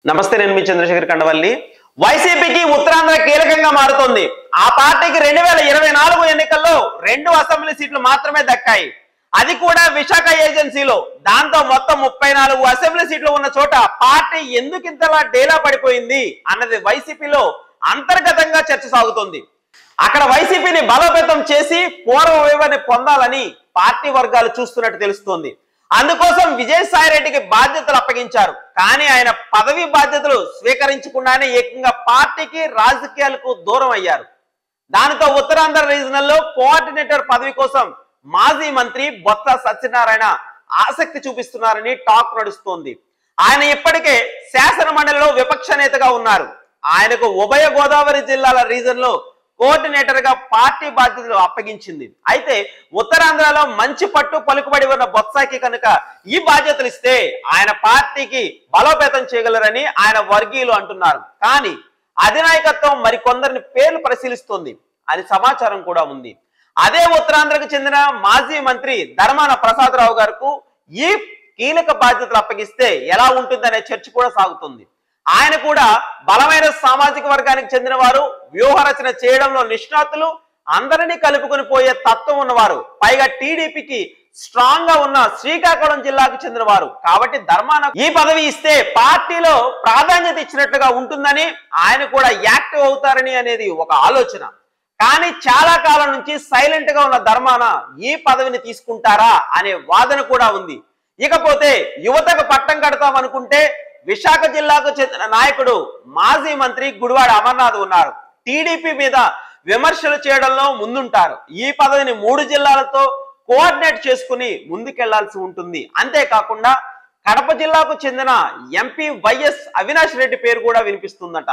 నమస్తే, నేను మీ చంద్రశేఖర్ కండవల్లి. వైసీపీకి ఉత్తరాంధ్ర కీలకంగా మారుతోంది. ఆ పార్టీకి 2024 ఎన్నికల్లో 2 అసెంబ్లీ సీట్లు మాత్రమే దక్కాయి. అది కూడా విశాఖ ఏజెన్సీలో. దాంతో మొత్తం 34 అసెంబ్లీ సీట్లు ఉన్న చోట పార్టీ ఎందుకు ఇంతలా డేలా పడిపోయింది అన్నది వైసీపీలో అంతర్గతంగా చర్చ సాగుతోంది. అక్కడ వైసీపీని బలోపేతం చేసి పూర్వ వైభవాన్ని పొందాలని పార్టీ వర్గాలు చూస్తున్నట్టు తెలుస్తోంది. అందుకోసం విజయసాయిరెడ్డికి బాధ్యతలు అప్పగించారు. కానీ ఆయన పదవి బాధ్యతలు స్వీకరించకుండానే ఏకంగా పార్టీకి రాజకీయాలకు దూరం అయ్యారు. దానితో ఉత్తరాంధ్ర రీజనల్ లో కోఆర్డినేటర్ పదవి కోసం మాజీ మంత్రి బొత్స సత్యనారాయణ ఆసక్తి చూపిస్తున్నారని టాక్ నడుస్తోంది. ఆయన ఇప్పటికే శాసన మండలిలో విపక్ష నేతగా ఉన్నారు. ఆయనకు ఉభయ గోదావరి జిల్లాల రీజన్ లో కోఆర్డినేటర్ గా పార్టీ బాధ్యతలు అప్పగించింది. అయితే ఉత్తరాంధ్రలో మంచి పట్టు పలుకుబడి ఉన్న బొత్సకి కనుక ఈ బాధ్యతలు ఇస్తే ఆయన పార్టీకి బలోపేతం చేయగలరని ఆయన వర్గీయులు అంటున్నారు. కానీ అధినాయకత్వం మరికొందరిని పేర్లు పరిశీలిస్తోంది అని సమాచారం కూడా ఉంది. అదే ఉత్తరాంధ్రకు చెందిన మాజీ మంత్రి ధర్మాన ప్రసాదరావు గారికి ఈ కీలక బాధ్యతలు అప్పగిస్తే ఎలా ఉంటుందనే చర్చ కూడా సాగుతుంది. ఆయన కూడా బలమైన సామాజిక వర్గానికి చెందిన వారు, వ్యూహరచన చేయడంలో నిష్ణాతులు, అందరినీ కలుపుకొని పోయే తత్వం ఉన్నవారు, పైగా టీడీపీకి స్ట్రాంగ్ గా ఉన్న శ్రీకాకుళం జిల్లాకు చెందినవారు. కాబట్టి ధర్మాన ఈ పదవి ఇస్తే పార్టీలో ప్రాధాన్యత ఇచ్చినట్లుగా ఉంటుందని, ఆయన కూడా యాక్టివ్ అవుతారని అనేది ఒక ఆలోచన. కానీ చాలా కాలం నుంచి సైలెంట్ గా ఉన్న ధర్మాన ఈ పదవిని తీసుకుంటారా అనే వాదన కూడా ఉంది. ఇకపోతే యువతకు పట్టం కడతాం అనుకుంటే విశాఖ జిల్లాకు చెందిన నాయకుడు మాజీ మంత్రి గుడివాడ అమర్నాథ్ ఉన్నారు. టీడీపీ మీద విమర్శలు చేయడంలో ముందుంటారు. ఈ పదవిని 3 జిల్లాలతో కోఆర్డినేట్ చేసుకుని ముందుకెళ్లాల్సి ఉంటుంది. అంతేకాకుండా కడప జిల్లాకు చెందిన ఎంపీ వైఎస్ అవినాష్ రెడ్డి పేరు కూడా వినిపిస్తుందట.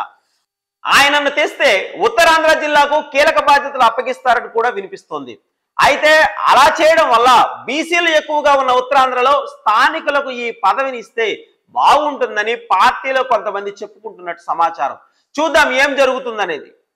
ఆయనను తెస్తే ఉత్తరాంధ్ర జిల్లాకు కీలక బాధ్యతలు అప్పగిస్తారని కూడా వినిపిస్తోంది. అయితే అలా చేయడం వల్ల బీసీలు ఎక్కువగా ఉన్న ఉత్తరాంధ్రలో స్థానికులకు ఈ పదవిని ఇస్తే బాగుంటుందని పార్టీలో కొంతమంది చెప్పుకుంటున్నట్టు సమాచారం. చూద్దాం ఏం జరుగుతుందనేది.